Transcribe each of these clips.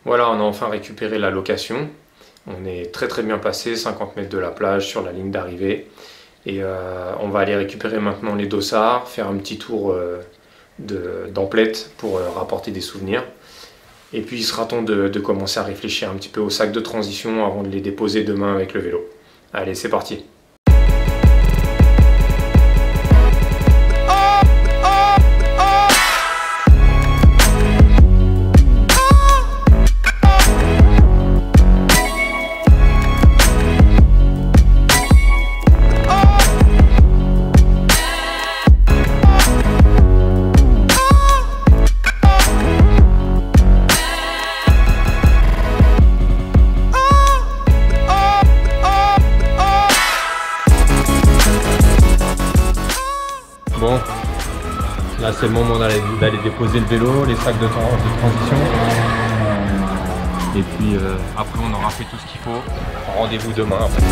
Voilà, on a enfin récupéré la location. On est très bien placé, 50 mètres de la plage sur la ligne d'arrivée. Et on va aller récupérer maintenant les dossards, faire un petit tour d'emplettes pour rapporter des souvenirs. Et puis il sera temps de commencer à réfléchir un petit peu aux sacs de transition avant de les déposer demain avec le vélo. Allez, c'est parti! Bon, là c'est le moment d'aller déposer le vélo, les sacs de transition. Et puis après on aura fait tout ce qu'il faut. Rendez-vous demain après.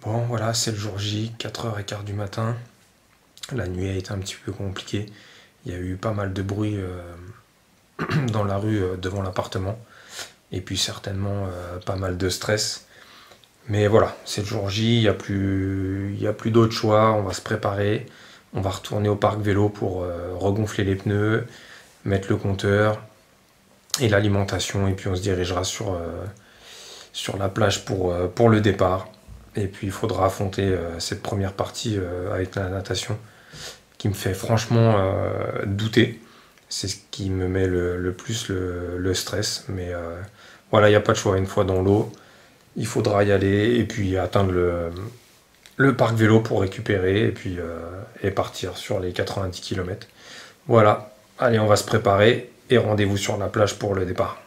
Bon voilà, c'est le jour J, 4h15 du matin. La nuit a été un petit peu compliquée. Il y a eu pas mal de bruit dans la rue devant l'appartement. Et puis certainement pas mal de stress. Mais voilà, c'est le jour J, il n'y a plus d'autre choix. On va se préparer. On va retourner au parc vélo pour regonfler les pneus, mettre le compteur et l'alimentation. Et puis on se dirigera sur la plage pour le départ. Et puis il faudra affronter cette première partie avec la natation qui me fait franchement douter. C'est ce qui me met le plus le stress. Mais voilà, il n'y a pas de choix. Une fois dans l'eau, il faudra y aller et puis atteindre le parc vélo pour récupérer et puis et partir sur les 90 km. Voilà, allez, on va se préparer et rendez-vous sur la plage pour le départ.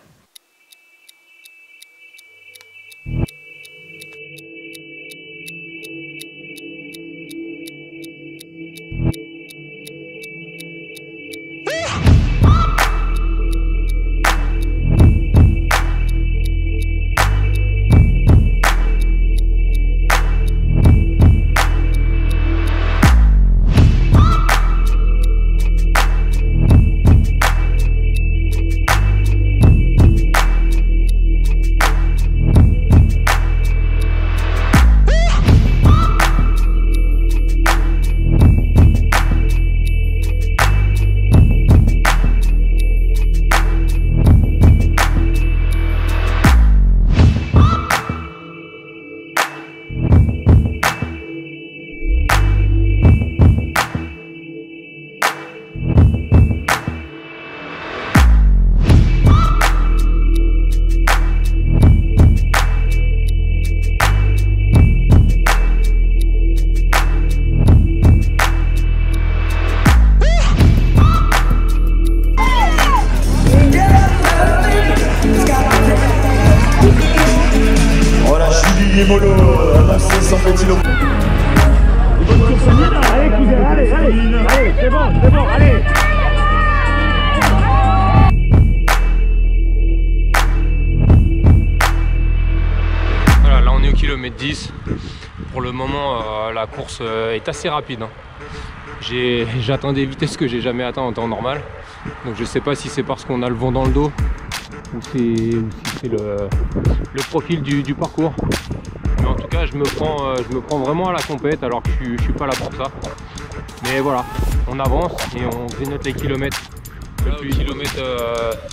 Allez, c'est bon, allez. Voilà, là on est au kilomètre 10. Pour le moment, la course est assez rapide. J'atteins des vitesses que j'ai jamais atteint en temps normal. Donc je sais pas si c'est parce qu'on a le vent dans le dos ou si c'est le profil du parcours. Mais en tout cas, je me prends vraiment à la compète alors que je suis pas là pour ça. Mais voilà, on avance et on grignote les kilomètres. Depuis kilomètre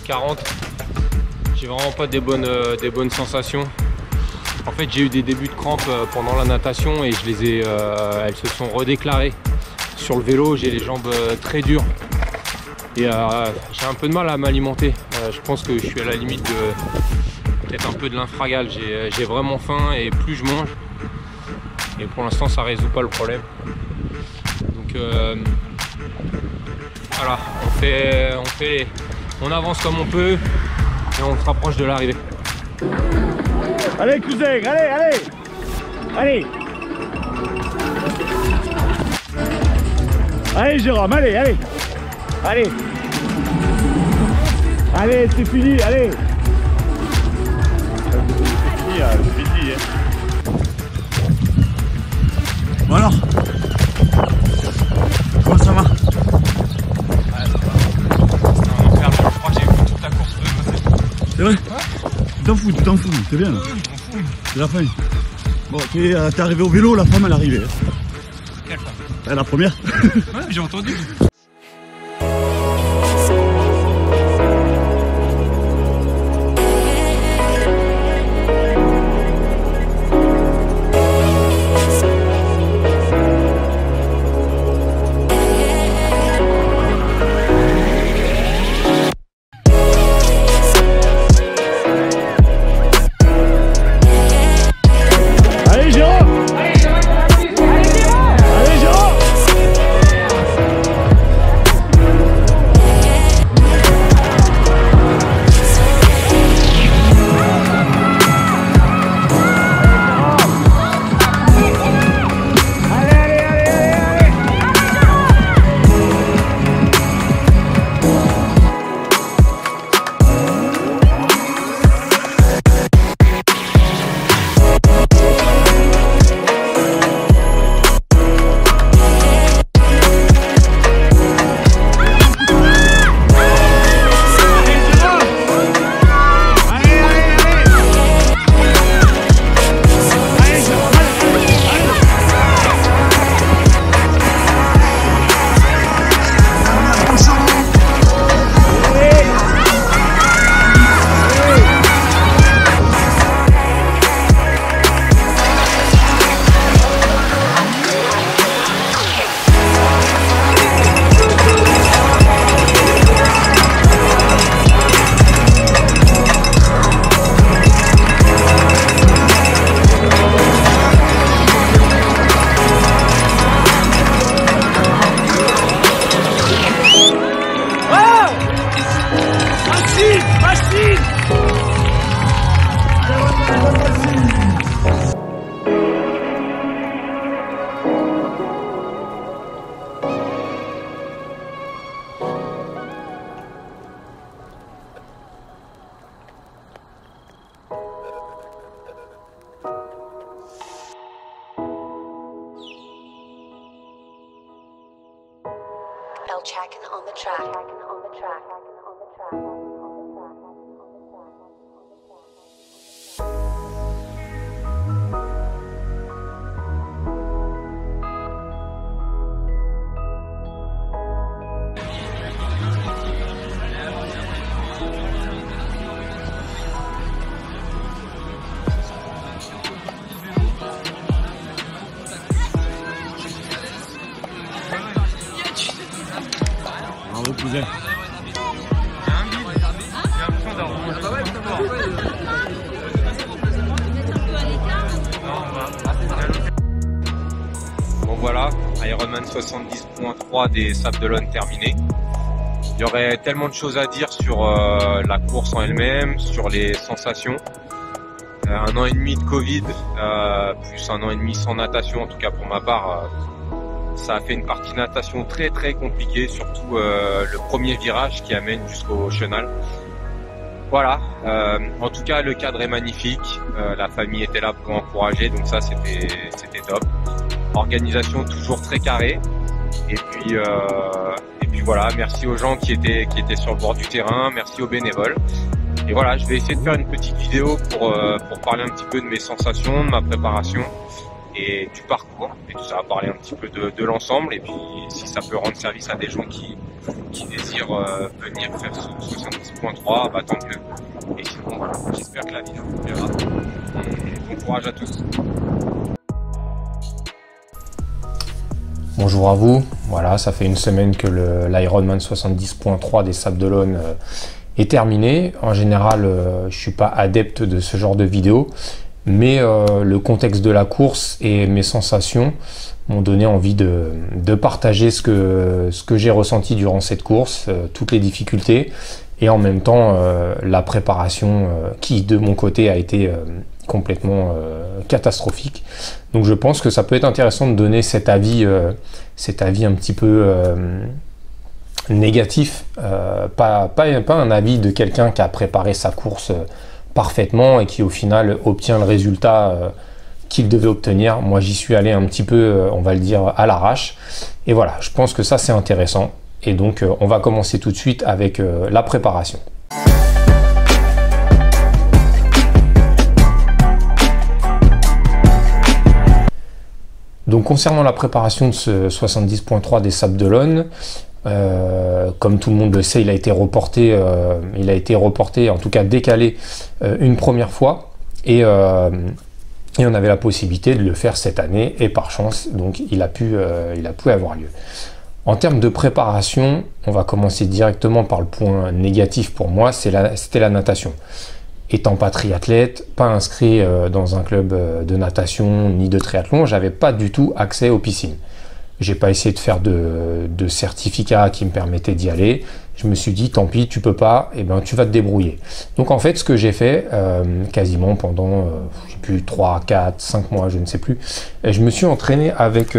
40, j'ai vraiment pas des bonnes sensations. En fait, j'ai eu des débuts de crampes pendant la natation et elles se sont redéclarées. Sur le vélo, j'ai les jambes très dures et j'ai un peu de mal à m'alimenter. Je pense que je suis à la limite de peut-être un peu de l'infragal. J'ai vraiment faim et plus je mange. Et pour l'instant, ça résout pas le problème. Donc voilà, on avance comme on peut et on se rapproche de l'arrivée. Allez, cousin, allez. Allez, Jérôme, allez. Allez, c'est fini, allez. C'est fini, Bon alors, comment ça va? Je crois que j'ai vu toute la course. C'est vrai? Tu t'en fous, c'est bien. C'est la fin. Bon, t'es arrivé au vélo, la femme elle est arrivée. Quelle femme? La première. Ouais, j'ai entendu. L-Chakin on the track. Bravo, cousin. Bon voilà, Ironman 70.3 des Sables d'Olonne terminé. Il y aurait tellement de choses à dire sur la course en elle-même, sur les sensations. 1 an et demi de Covid, plus 1 an et demi sans natation, en tout cas pour ma part, ça a fait une partie natation très compliquée, surtout le premier virage qui amène jusqu'au chenal. Voilà, en tout cas le cadre est magnifique, la famille était là pour encourager, donc ça c'était top. Organisation toujours très carrée, et puis voilà, merci aux gens qui étaient sur le bord du terrain, merci aux bénévoles. Et voilà, je vais essayer de faire une petite vidéo pour parler un petit peu de mes sensations, de ma préparation. et du parcours. Et tout ça va parler un petit peu de l'ensemble. Et puis si ça peut rendre service à des gens qui désirent venir faire ce 70.3, bah tant mieux. Et sinon voilà, j'espère que la vidéo vous plaira. Et bon courage à tous. Bonjour à vous. Voilà, ça fait une semaine que l'Ironman 70.3 des Sables d'Olonne est terminé. En général, je suis pas adepte de ce genre de vidéo, mais le contexte de la course et mes sensations m'ont donné envie de partager ce que j'ai ressenti durant cette course, toutes les difficultés, et en même temps la préparation qui de mon côté a été complètement catastrophique. Donc je pense que ça peut être intéressant de donner cet avis un petit peu négatif, pas un avis de quelqu'un qui a préparé sa course parfaitement et qui au final obtient le résultat qu'il devait obtenir. Moi j'y suis allé un petit peu, on va le dire, à l'arrache, et voilà, je pense que ça c'est intéressant, et donc on va commencer tout de suite avec la préparation. Donc concernant la préparation de ce 70.3 des Sables d'Olonne, comme tout le monde le sait, il a été reporté, en tout cas décalé une première fois, et on avait la possibilité de le faire cette année, et par chance, donc il a pu avoir lieu. En termes de préparation, on va commencer directement par le point négatif pour moi, c'était la natation. Étant pas triathlète, pas inscrit dans un club de natation ni de triathlon, j'avais pas du tout accès aux piscines. J'ai pas essayé de faire de certificat qui me permettait d'y aller. Je me suis dit, tant pis, tu peux pas, et ben tu vas te débrouiller. Donc en fait, ce que j'ai fait quasiment pendant, je sais plus, 3, 4, 5 mois, je ne sais plus, et je me suis entraîné avec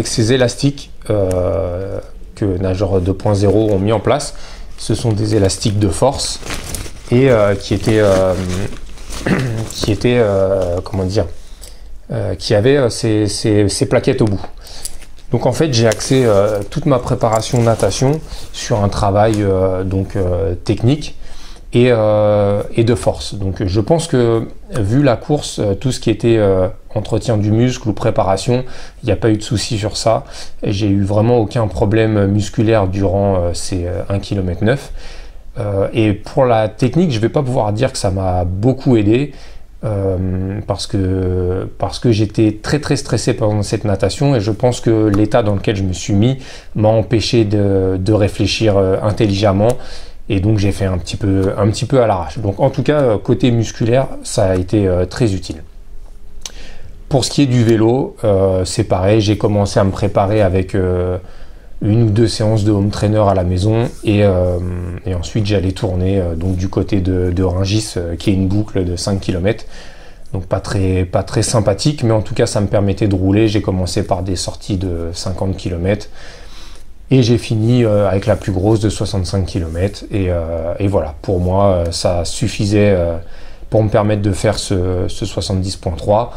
ces élastiques que Nageurs 2.0 ont mis en place. Ce sont des élastiques de force, et qui avait ces plaquettes au bout. Donc en fait j'ai axé toute ma préparation natation sur un travail technique et de force. Donc je pense que vu la course, tout ce qui était entretien du muscle ou préparation, il n'y a pas eu de souci sur ça. J'ai eu vraiment aucun problème musculaire durant ces 1,9 km. Et pour la technique, je ne vais pas pouvoir dire que ça m'a beaucoup aidé, parce que j'étais très très stressé pendant cette natation, et je pense que l'état dans lequel je me suis mis m'a empêché de réfléchir intelligemment, et donc j'ai fait un petit peu à l'arrache. Donc en tout cas, côté musculaire, ça a été très utile. Pour ce qui est du vélo, c'est pareil, j'ai commencé à me préparer avec une ou deux séances de home trainer à la maison, et ensuite j'allais tourner donc du côté de Rungis, qui est une boucle de 5 km, donc pas très sympathique, mais en tout cas ça me permettait de rouler. J'ai commencé par des sorties de 50 km et j'ai fini avec la plus grosse de 65 km, et voilà, pour moi ça suffisait pour me permettre de faire ce 70.3.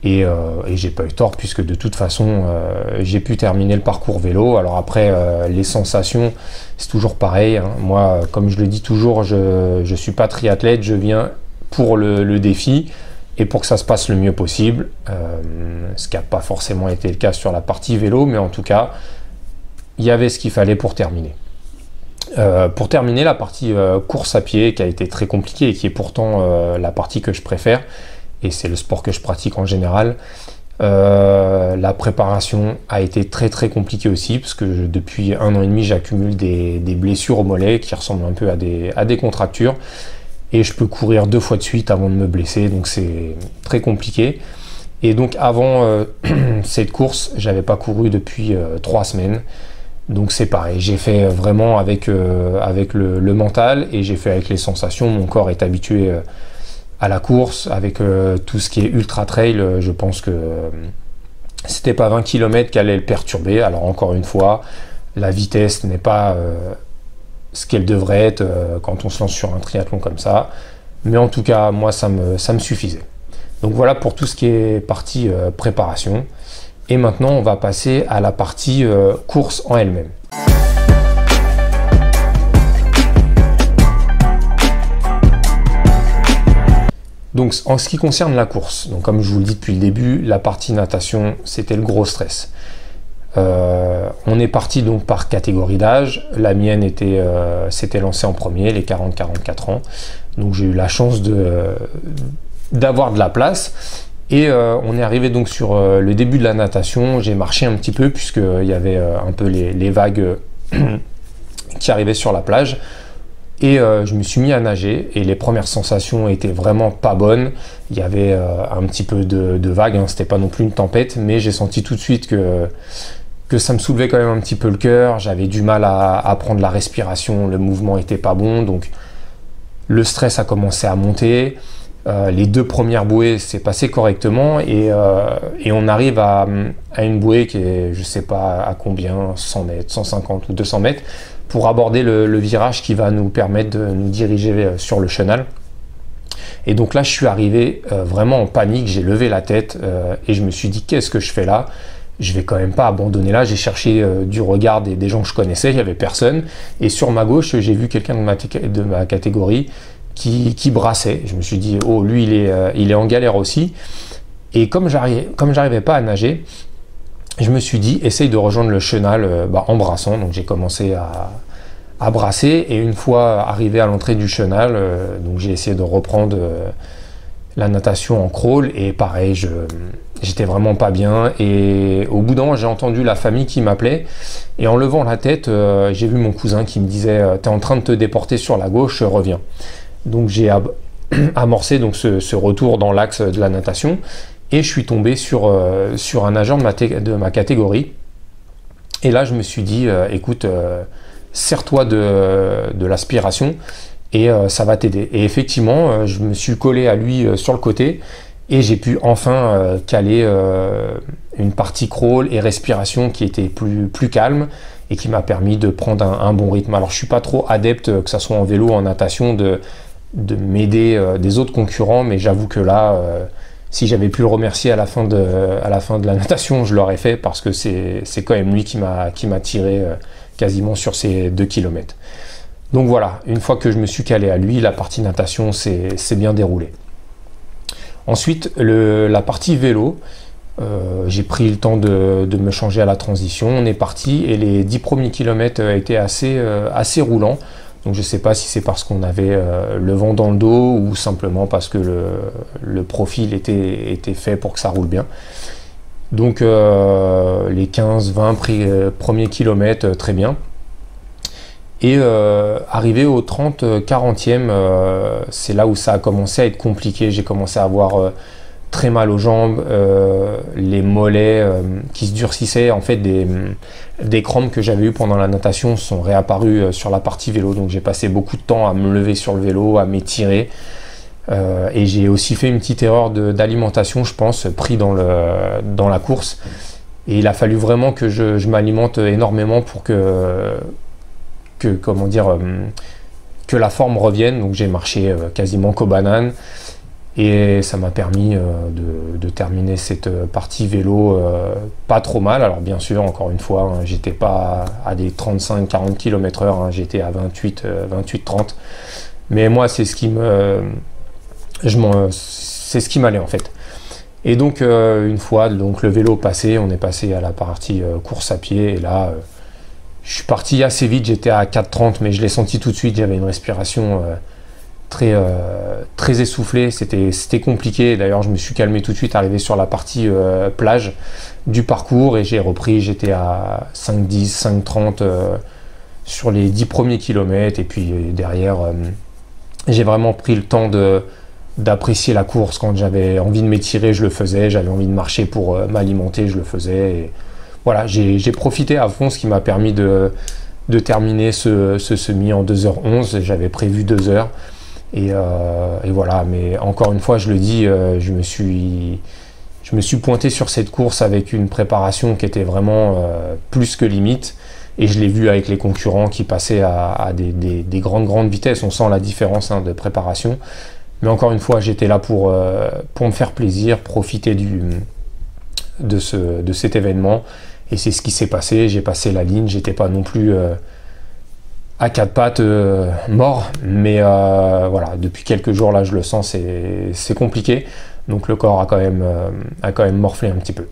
Et j'ai pas eu tort, puisque de toute façon j'ai pu terminer le parcours vélo. Alors après, les sensations, c'est toujours pareil, hein. Moi, comme je le dis toujours, je suis pas triathlète, je viens pour le défi et pour que ça se passe le mieux possible, ce qui n'a pas forcément été le cas sur la partie vélo, mais en tout cas il y avait ce qu'il fallait pour terminer. Pour terminer la partie course à pied, qui a été très compliquée et qui est pourtant la partie que je préfère, et c'est le sport que je pratique en général, la préparation a été très très compliquée aussi, parce que depuis 1 an et demi j'accumule des blessures au mollet qui ressemblent un peu à des contractures, et je peux courir 2 fois de suite avant de me blesser, donc c'est très compliqué. Et donc avant cette course, j'avais pas couru depuis 3 semaines, donc c'est pareil, j'ai fait vraiment avec le mental, et j'ai fait avec les sensations. Mon corps est habitué à la course, avec tout ce qui est ultra trail. Je pense que c'était pas 20 km qui allait le perturber. Alors encore une fois, la vitesse n'est pas ce qu'elle devrait être quand on se lance sur un triathlon comme ça, mais en tout cas moi ça me suffisait. Donc voilà pour tout ce qui est partie préparation, et maintenant on va passer à la partie course en elle-même. Donc en ce qui concerne la course, donc comme je vous le dis depuis le début, la partie natation, c'était le gros stress. On est parti donc par catégorie d'âge. La mienne s'était lancée en premier, les 40-44 ans. Donc j'ai eu la chance d'avoir de la place. Et on est arrivé donc sur le début de la natation. J'ai marché un petit peu puisqu'il y avait un peu les vagues qui arrivaient sur la plage. Et je me suis mis à nager et les premières sensations étaient vraiment pas bonnes. Il y avait un petit peu de vagues, hein. C'était pas non plus une tempête, mais j'ai senti tout de suite que ça me soulevait quand même un petit peu le cœur. J'avais du mal à prendre la respiration, le mouvement était pas bon, donc le stress a commencé à monter. Les 2 premières bouées s'est passé correctement et on arrive à une bouée qui est, je sais pas à combien, 100 mètres, 150 ou 200 mètres, pour aborder le virage qui va nous permettre de nous diriger sur le chenal. Et donc là, je suis arrivé vraiment en panique, j'ai levé la tête et je me suis dit, qu'est-ce que je fais là? Je vais quand même pas abandonner là. J'ai cherché du regard des gens que je connaissais, il n'y avait personne. Et sur ma gauche, j'ai vu quelqu'un de ma catégorie qui brassait. Je me suis dit, oh, lui, il est en galère aussi. Et comme j'arrivais pas à nager, je me suis dit, essaye de rejoindre le chenal en brassant. Donc j'ai commencé à brasser. Et une fois arrivé à l'entrée du chenal, donc j'ai essayé de reprendre la natation en crawl. Et pareil, j'étais vraiment pas bien. Et au bout d'un moment, j'ai entendu la famille qui m'appelait. Et en levant la tête, j'ai vu mon cousin qui me disait, t'es en train de te déporter sur la gauche, reviens. Donc j'ai amorcé donc ce retour dans l'axe de la natation. Et je suis tombé sur un nageur de ma catégorie. Et là, je me suis dit, écoute, sers-toi de l'aspiration et ça va t'aider. Et effectivement, je me suis collé à lui sur le côté et j'ai pu enfin caler une partie crawl et respiration qui était plus calme et qui m'a permis de prendre un bon rythme. Alors, je suis pas trop adepte, que ça soit en vélo ou en natation, de m'aider des autres concurrents, mais j'avoue que là... si j'avais pu le remercier à la fin de la natation, je l'aurais fait parce que c'est quand même lui qui m'a tiré quasiment sur ces 2 km. Donc voilà, une fois que je me suis calé à lui, la partie natation s'est bien déroulée. Ensuite, la partie vélo, j'ai pris le temps de me changer à la transition. On est parti et les 10 premiers kilomètres étaient assez roulants. Donc je ne sais pas si c'est parce qu'on avait le vent dans le dos ou simplement parce que le profil était fait pour que ça roule bien. Donc les 15-20 premiers kilomètres, très bien. Et arrivé au 30-40e, c'est là où ça a commencé à être compliqué. J'ai commencé à avoir très mal aux jambes, les mollets qui se durcissaient. En fait, des crampes que j'avais eues pendant la natation sont réapparues sur la partie vélo. Donc j'ai passé beaucoup de temps à me lever sur le vélo, à m'étirer. Et j'ai aussi fait une petite erreur d'alimentation, je pense, pris dans la course. Et il a fallu vraiment que je m'alimente énormément pour que la forme revienne. Donc j'ai marché quasiment qu'aux bananes. Et ça m'a permis de terminer cette partie vélo pas trop mal. Alors bien sûr, encore une fois, hein, j'étais pas à des 35-40 km/h, hein, j'étais à 28-30. Mais moi, c'est ce qui m'allait en fait. Et donc une fois donc le vélo passé, on est passé à la partie course à pied. Et là, je suis parti assez vite, j'étais à 4,30, mais je l'ai senti tout de suite, j'avais une respiration... très essoufflé, c'était compliqué. D'ailleurs, je me suis calmé tout de suite, arrivé sur la partie plage du parcours et j'ai repris. J'étais à 5,10, 5,30 sur les 10 premiers kilomètres. Et puis derrière, j'ai vraiment pris le temps d'apprécier la course. Quand j'avais envie de m'étirer, je le faisais. J'avais envie de marcher pour m'alimenter, je le faisais. Et voilà, j'ai profité à fond, ce qui m'a permis de terminer ce semi en 2h11. J'avais prévu 2 heures. Et voilà, mais encore une fois, je le dis, je me suis pointé sur cette course avec une préparation qui était vraiment plus que limite. Et je l'ai vu avec les concurrents qui passaient à des grandes vitesses. On sent la différence, hein, de préparation. Mais encore une fois, j'étais là pour me faire plaisir, profiter de cet événement. Et c'est ce qui s'est passé. J'ai passé la ligne, j'étais pas non plus à quatre pattes, mort. Mais voilà, depuis quelques jours là, je le sens, c'est compliqué. Donc le corps a quand même morflé un petit peu.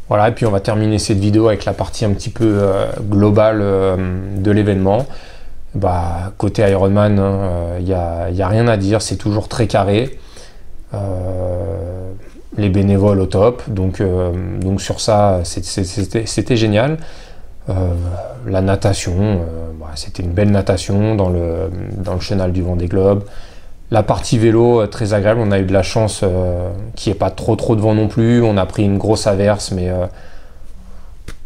Voilà, et puis on va terminer cette vidéo avec la partie un petit peu globale de l'événement. Bah, côté Ironman, il n'y a rien à dire, c'est toujours très carré. Les bénévoles au top, donc sur ça, c'était génial. La natation, bah, c'était une belle natation dans le chenal du Vendée Globe. La partie vélo, très agréable, on a eu de la chance qu'il n'y ait pas trop de vent non plus, on a pris une grosse averse, mais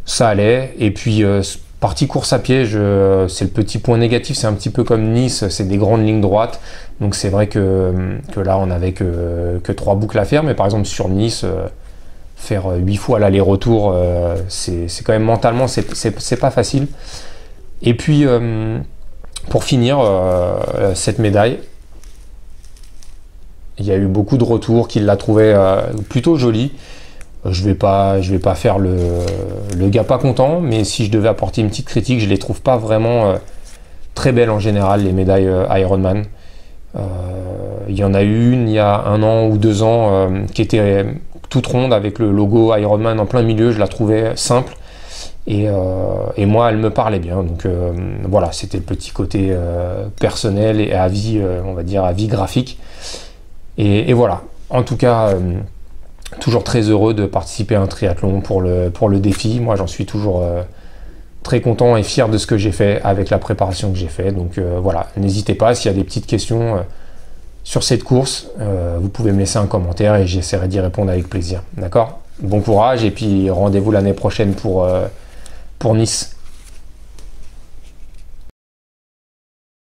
ça allait. Et puis, partie course à pied, c'est le petit point négatif, c'est un petit peu comme Nice, c'est des grandes lignes droites, donc c'est vrai que là, on n'avait que 3 boucles à faire, mais par exemple sur Nice, faire 8 fois l'aller-retour, c'est quand même mentalement, c'est pas facile. Et puis, pour finir, cette médaille, il y a eu beaucoup de retours qui l'a trouvé plutôt jolie. Je vais pas faire le gars pas content, mais si je devais apporter une petite critique, je les trouve pas vraiment très belles en général, les médailles Ironman. Il y en a une il y a 1 an ou 2 ans qui était toute ronde avec le logo Ironman en plein milieu, je la trouvais simple. Et moi, elle me parlait bien. Donc voilà, c'était le petit côté personnel et avis, on va dire, avis graphique. Et voilà, en tout cas, toujours très heureux de participer à un triathlon pour le défi. Moi, j'en suis toujours très content et fier de ce que j'ai fait avec la préparation que j'ai fait. Donc voilà, n'hésitez pas, s'il y a des petites questions sur cette course, vous pouvez me laisser un commentaire et j'essaierai d'y répondre avec plaisir. D'accord ? Bon courage et puis rendez-vous l'année prochaine pour Nice.